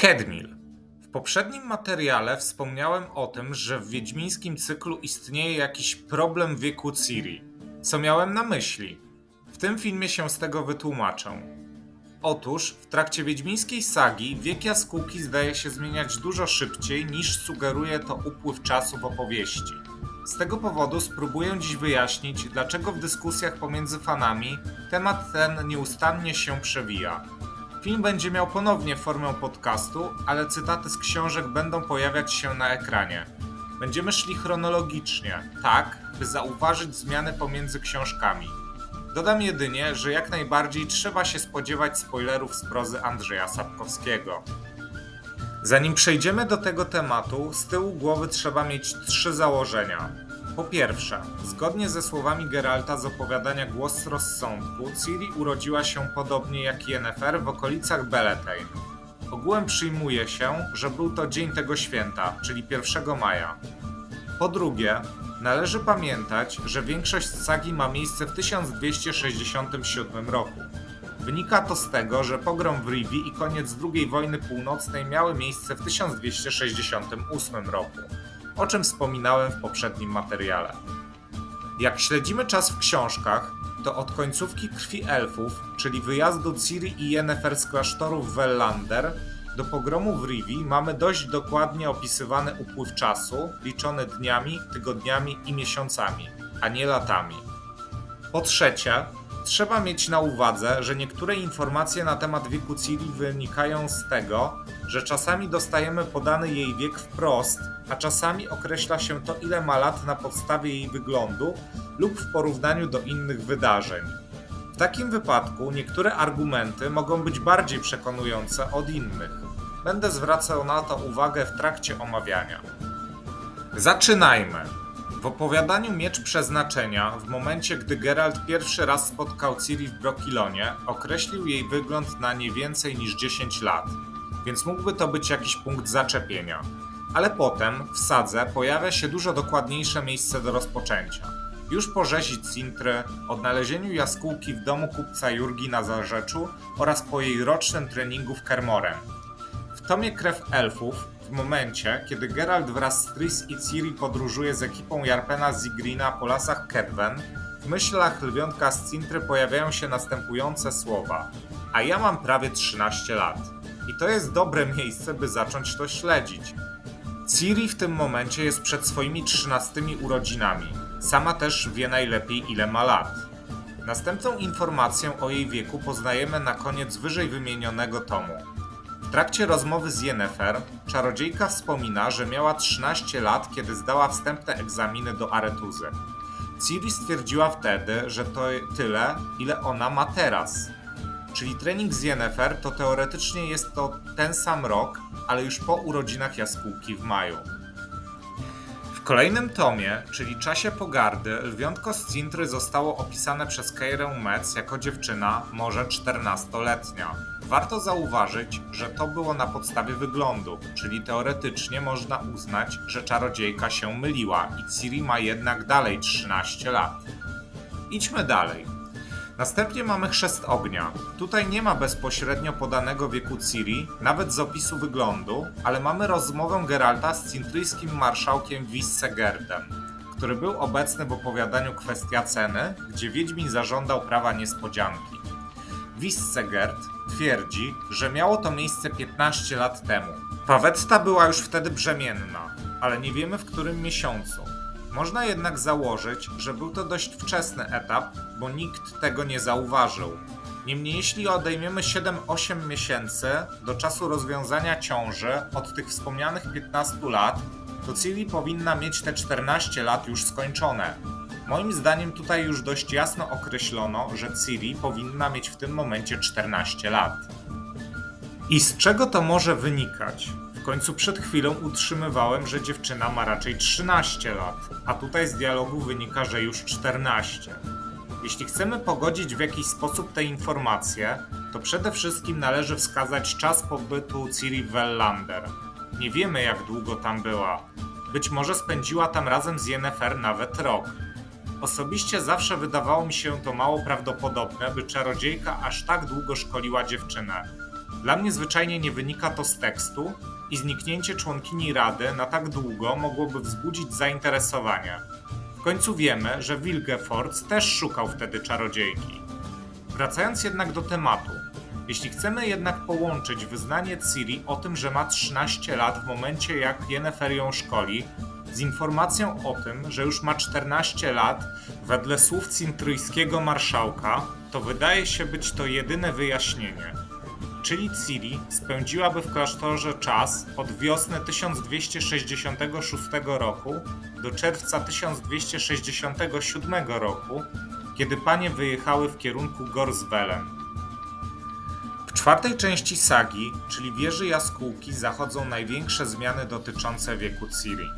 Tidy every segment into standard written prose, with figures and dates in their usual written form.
Kedmil. W poprzednim materiale wspomniałem o tym, że w wiedźmińskim cyklu istnieje jakiś problem wieku Ciri. Co miałem na myśli? W tym filmie się z tego wytłumaczę. Otóż w trakcie wiedźmińskiej sagi wiek jaskółki zdaje się zmieniać dużo szybciej niż sugeruje to upływ czasu w opowieści. Z tego powodu spróbuję dziś wyjaśnić, dlaczego w dyskusjach pomiędzy fanami temat ten nieustannie się przewija. Film będzie miał ponownie formę podcastu, ale cytaty z książek będą pojawiać się na ekranie. Będziemy szli chronologicznie, tak, by zauważyć zmiany pomiędzy książkami. Dodam jedynie, że jak najbardziej trzeba się spodziewać spoilerów z prozy Andrzeja Sapkowskiego. Zanim przejdziemy do tego tematu, z tyłu głowy trzeba mieć 3 założenia. Po pierwsze, zgodnie ze słowami Geralta z opowiadania Głos Rozsądku, Ciri urodziła się podobnie jak Yennefer w okolicach Beletaine. Ogółem przyjmuje się, że był to dzień tego święta, czyli 1 maja. Po drugie, należy pamiętać, że większość sagi ma miejsce w 1267 roku. Wynika to z tego, że pogrom w Rivii i koniec II wojny północnej miały miejsce w 1268 roku, o czym wspominałem w poprzednim materiale. Jak śledzimy czas w książkach, to od końcówki Krwi Elfów, czyli wyjazdu Ciri i Yennefer z klasztoru w Wellander, do pogromu w Rivii mamy dość dokładnie opisywany upływ czasu, liczony dniami, tygodniami i miesiącami, a nie latami. Po trzecie, trzeba mieć na uwadze, że niektóre informacje na temat wieku Ciri wynikają z tego, że czasami dostajemy podany jej wiek wprost, a czasami określa się to, ile ma lat na podstawie jej wyglądu lub w porównaniu do innych wydarzeń. W takim wypadku niektóre argumenty mogą być bardziej przekonujące od innych. Będę zwracał na to uwagę w trakcie omawiania. Zaczynajmy! W opowiadaniu Miecz Przeznaczenia, w momencie gdy Geralt pierwszy raz spotkał Ciri w Brokilonie, określił jej wygląd na nie więcej niż 10 lat, więc mógłby to być jakiś punkt zaczepienia. Ale potem, w sadze, pojawia się dużo dokładniejsze miejsce do rozpoczęcia. Już po rzezi Cintry, odnalezieniu jaskółki w domu kupca Jurgi na Zarzeczu oraz po jej rocznym treningu w Kermoren. W tomie Krew Elfów, w momencie, kiedy Geralt wraz z Triss i Ciri podróżuje z ekipą Jarpena Zigrina po lasach Kedwen, w myślach lwiątka z Cintry pojawiają się następujące słowa: a ja mam prawie 13 lat. I to jest dobre miejsce, by zacząć to śledzić. Ciri w tym momencie jest przed swoimi 13 urodzinami. Sama też wie najlepiej, ile ma lat. Następną informację o jej wieku poznajemy na koniec wyżej wymienionego tomu. W trakcie rozmowy z Yennefer, czarodziejka wspomina, że miała 13 lat, kiedy zdała wstępne egzaminy do Aretuzy. Ciri stwierdziła wtedy, że to tyle, ile ona ma teraz. Czyli trening z Yennefer to teoretycznie jest to ten sam rok, ale już po urodzinach jaskółki w maju. W kolejnym tomie, czyli Czasie Pogardy, lwiątko z Cintry zostało opisane przez Keirę Metz jako dziewczyna, może 14-letnia. Warto zauważyć, że to było na podstawie wyglądu, czyli teoretycznie można uznać, że czarodziejka się myliła i Ciri ma jednak dalej 13 lat. Idźmy dalej. Następnie mamy Chrzest Ognia. Tutaj nie ma bezpośrednio podanego wieku Ciri, nawet z opisu wyglądu, ale mamy rozmowę Geralta z cintryjskim marszałkiem Vissegerdem, który był obecny w opowiadaniu Kwestia Ceny, gdzie Wiedźmin zażądał prawa niespodzianki. Vissegerd twierdzi, że miało to miejsce 15 lat temu. Pawetta była już wtedy brzemienna, ale nie wiemy w którym miesiącu. Można jednak założyć, że był to dość wczesny etap, bo nikt tego nie zauważył. Niemniej jeśli odejmiemy 7-8 miesięcy do czasu rozwiązania ciąży od tych wspomnianych 15 lat, to Ciri powinna mieć te 14 lat już skończone. Moim zdaniem tutaj już dość jasno określono, że Ciri powinna mieć w tym momencie 14 lat. I z czego to może wynikać? W końcu przed chwilą utrzymywałem, że dziewczyna ma raczej 13 lat, a tutaj z dialogu wynika, że już 14. Jeśli chcemy pogodzić w jakiś sposób te informacje, to przede wszystkim należy wskazać czas pobytu Ciri w Wellander. Nie wiemy, jak długo tam była. Być może spędziła tam razem z Yennefer nawet rok. Osobiście zawsze wydawało mi się to mało prawdopodobne, by czarodziejka aż tak długo szkoliła dziewczynę. Dla mnie zwyczajnie nie wynika to z tekstu i zniknięcie członkini Rady na tak długo mogłoby wzbudzić zainteresowanie. W końcu wiemy, że Wilgefortz też szukał wtedy czarodziejki. Wracając jednak do tematu, jeśli chcemy jednak połączyć wyznanie Ciri o tym, że ma 13 lat w momencie jak Yennefer ją szkoli, z informacją o tym, że już ma 14 lat wedle słów cintryjskiego marszałka, to wydaje się być to jedyne wyjaśnienie. Czyli Ciri spędziłaby w klasztorze czas od wiosny 1266 roku do czerwca 1267 roku, kiedy panie wyjechały w kierunku Gorswellen. W czwartej części sagi, czyli Wieży Jaskółki, zachodzą największe zmiany dotyczące wieku Ciri.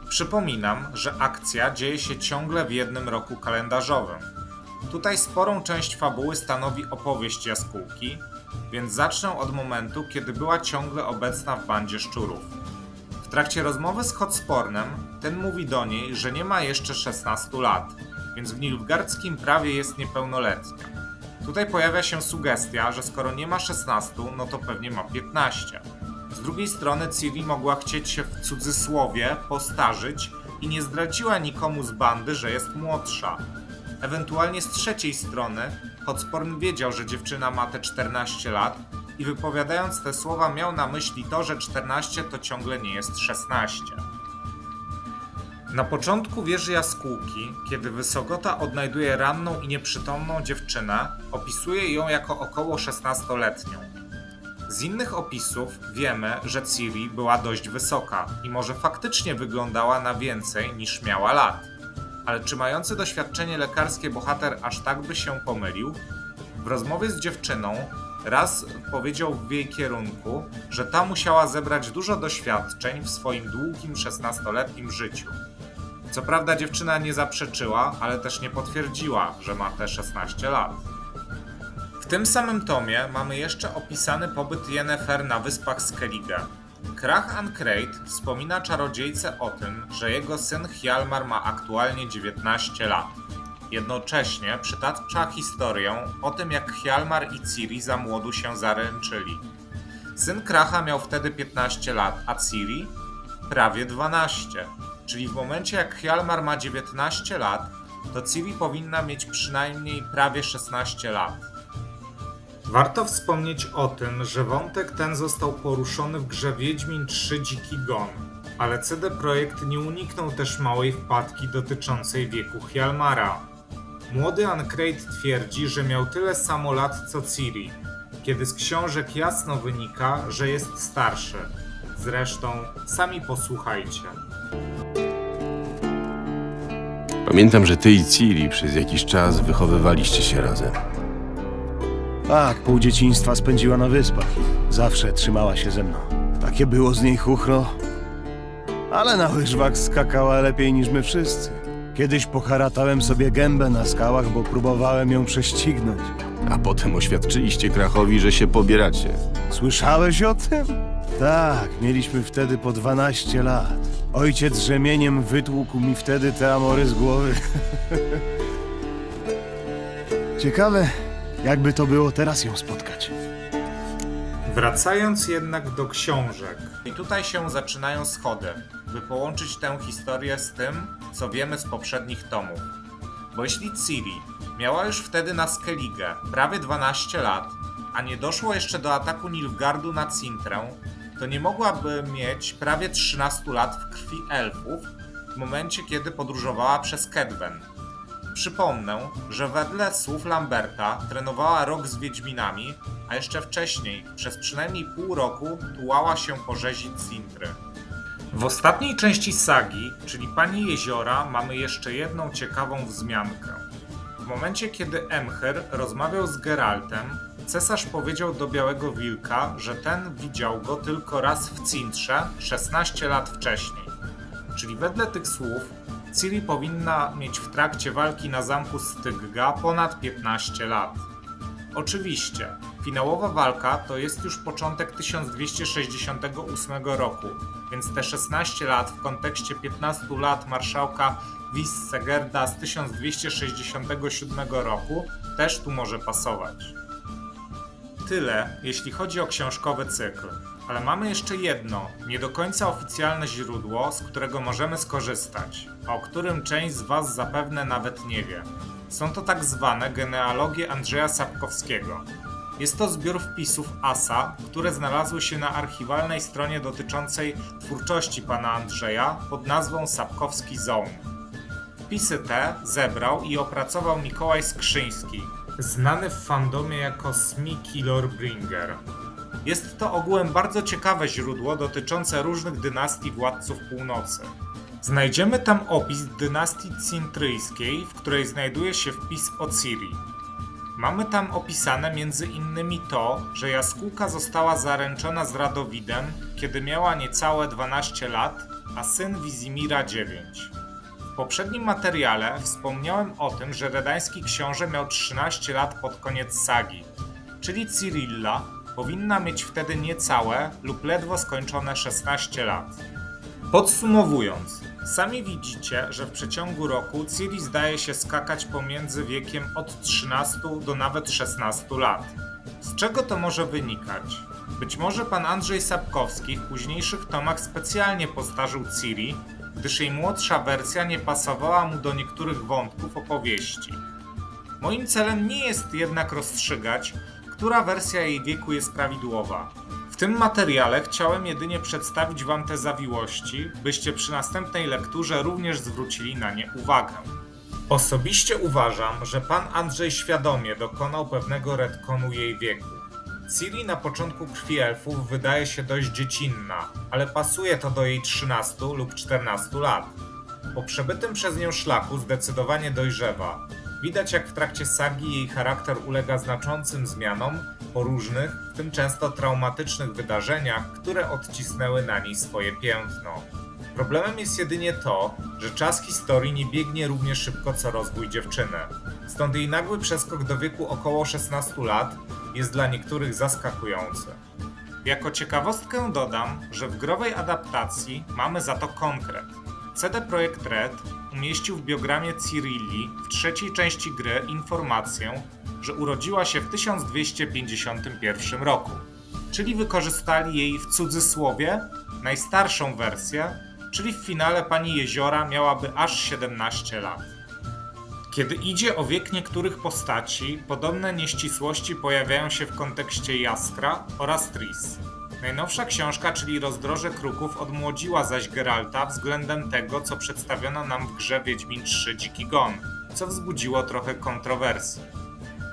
Przypominam, że akcja dzieje się ciągle w jednym roku kalendarzowym. Tutaj sporą część fabuły stanowi opowieść Jaskółki, więc zacznę od momentu, kiedy była ciągle obecna w bandzie szczurów. W trakcie rozmowy z Hotspornem, ten mówi do niej, że nie ma jeszcze 16 lat, więc w nilfgaardzkim prawie jest niepełnoletnia. Tutaj pojawia się sugestia, że skoro nie ma 16, no to pewnie ma 15. Z drugiej strony Ciri mogła chcieć się w cudzysłowie postarzyć i nie zdradziła nikomu z bandy, że jest młodsza. Ewentualnie z trzeciej strony Hotsporn wiedział, że dziewczyna ma te 14 lat i wypowiadając te słowa miał na myśli to, że 14 to ciągle nie jest 16. Na początku Wieży Jaskółki, kiedy Wysogota odnajduje ranną i nieprzytomną dziewczynę, opisuje ją jako około 16-letnią. Z innych opisów wiemy, że Ciri była dość wysoka i może faktycznie wyglądała na więcej niż miała lat. Ale czy mający doświadczenie lekarskie bohater aż tak by się pomylił? W rozmowie z dziewczyną raz powiedział w jej kierunku, że ta musiała zebrać dużo doświadczeń w swoim długim 16-letnim życiu. Co prawda dziewczyna nie zaprzeczyła, ale też nie potwierdziła, że ma te 16 lat. W tym samym tomie mamy jeszcze opisany pobyt Yennefer na wyspach Skellige. Krach Ancreit wspomina czarodziejce o tym, że jego syn Hjalmar ma aktualnie 19 lat. Jednocześnie przytacza historię o tym, jak Hjalmar i Ciri za młodu się zaręczyli. Syn Kracha miał wtedy 15 lat, a Ciri prawie 12. Czyli w momencie jak Hjalmar ma 19 lat, to Ciri powinna mieć przynajmniej prawie 16 lat. Warto wspomnieć o tym, że wątek ten został poruszony w grze Wiedźmin 3 Dziki Gon, ale CD Projekt nie uniknął też małej wpadki dotyczącej wieku Hjalmara. Młody Ancreit twierdzi, że miał tyle samo lat co Ciri, kiedy z książek jasno wynika, że jest starszy. Zresztą, sami posłuchajcie. Pamiętam, że ty i Ciri przez jakiś czas wychowywaliście się razem. Tak, pół dzieciństwa spędziła na wyspach i zawsze trzymała się ze mną. Takie było z niej chuchro, ale na łyżwach skakała lepiej niż my wszyscy. Kiedyś poharatałem sobie gębę na skałach, bo próbowałem ją prześcignąć. A potem oświadczyliście Krachowi, że się pobieracie. Słyszałeś o tym? Tak, mieliśmy wtedy po 12 lat. Ojciec rzemieniem wytłukł mi wtedy te amory z głowy. Ciekawe, jakby to było teraz ją spotkać. Wracając jednak do książek. I tutaj się zaczynają schody, by połączyć tę historię z tym, co wiemy z poprzednich tomów. Bo jeśli Ciri miała już wtedy na Skellige prawie 12 lat, a nie doszło jeszcze do ataku Nilfgaardu na Cintrę, to nie mogłaby mieć prawie 13 lat w krwi elfów w momencie, kiedy podróżowała przez Kedwen. Przypomnę, że wedle słów Lamberta trenowała rok z Wiedźminami, a jeszcze wcześniej, przez przynajmniej pół roku, tułała się po rzezi Cintry. W ostatniej części sagi, czyli Pani Jeziora, mamy jeszcze jedną ciekawą wzmiankę. W momencie, kiedy Emhyr rozmawiał z Geraltem, cesarz powiedział do Białego Wilka, że ten widział go tylko raz w Cintrze 16 lat wcześniej. Czyli wedle tych słów Ciri powinna mieć w trakcie walki na zamku Stygga ponad 15 lat. Oczywiście, finałowa walka to jest już początek 1268 roku, więc te 16 lat w kontekście 15 lat marszałka Vissegerda z 1267 roku też tu może pasować. tyle, jeśli chodzi o książkowy cykl. Ale mamy jeszcze jedno, nie do końca oficjalne źródło, z którego możemy skorzystać, a o którym część z Was zapewne nawet nie wie. Są to tak zwane genealogie Andrzeja Sapkowskiego. Jest to zbiór wpisów ASA, które znalazły się na archiwalnej stronie dotyczącej twórczości pana Andrzeja pod nazwą Sapkowski Zone. Wpisy te zebrał i opracował Mikołaj Skrzyński, znany w fandomie jako Smiki Lorebringer. Jest to ogółem bardzo ciekawe źródło dotyczące różnych dynastii władców północy. Znajdziemy tam opis dynastii Cintryjskiej, w której znajduje się wpis o Ciri. Mamy tam opisane m.in. to, że jaskółka została zaręczona z Radowidem, kiedy miała niecałe 12 lat, a syn Wizimira 9. W poprzednim materiale wspomniałem o tym, że redański książę miał 13 lat pod koniec sagi, czyli Cirilla powinna mieć wtedy niecałe lub ledwo skończone 16 lat. Podsumowując, sami widzicie, że w przeciągu roku Ciri zdaje się skakać pomiędzy wiekiem od 13 do nawet 16 lat. Z czego to może wynikać? Być może pan Andrzej Sapkowski w późniejszych tomach specjalnie postarzył Ciri, gdyż jej młodsza wersja nie pasowała mu do niektórych wątków opowieści. Moim celem nie jest jednak rozstrzygać, która wersja jej wieku jest prawidłowa. W tym materiale chciałem jedynie przedstawić wam te zawiłości, byście przy następnej lekturze również zwrócili na nie uwagę. Osobiście uważam, że pan Andrzej świadomie dokonał pewnego retconu jej wieku. Ciri na początku Krwi Elfów wydaje się dość dziecinna, ale pasuje to do jej 13 lub 14 lat. Po przebytym przez nią szlaku zdecydowanie dojrzewa. Widać, jak w trakcie sagi jej charakter ulega znaczącym zmianom po różnych, w tym często traumatycznych wydarzeniach, które odcisnęły na niej swoje piętno. Problemem jest jedynie to, że czas historii nie biegnie równie szybko co rozwój dziewczyny. Stąd jej nagły przeskok do wieku około 16 lat jest dla niektórych zaskakujący. Jako ciekawostkę dodam, że w growej adaptacji mamy za to konkret. CD Projekt Red umieścił w biogramie Cirilli w trzeciej części gry informację, że urodziła się w 1251 roku, czyli wykorzystali jej w cudzysłowie najstarszą wersję, czyli w finale pani Jeziora miałaby aż 17 lat. Kiedy idzie o wiek niektórych postaci, podobne nieścisłości pojawiają się w kontekście Jaskra oraz Tris. Najnowsza książka, czyli Rozdroże Kruków, odmłodziła zaś Geralta względem tego, co przedstawiono nam w grze Wiedźmin 3 Dziki Gon, co wzbudziło trochę kontrowersji.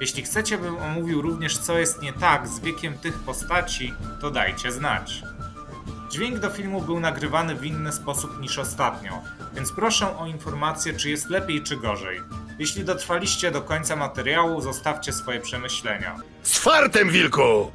Jeśli chcecie, bym omówił również, co jest nie tak z wiekiem tych postaci, to dajcie znać. Dźwięk do filmu był nagrywany w inny sposób niż ostatnio, więc proszę o informację, czy jest lepiej czy gorzej. Jeśli dotrwaliście do końca materiału, zostawcie swoje przemyślenia. Z fartem, wilku!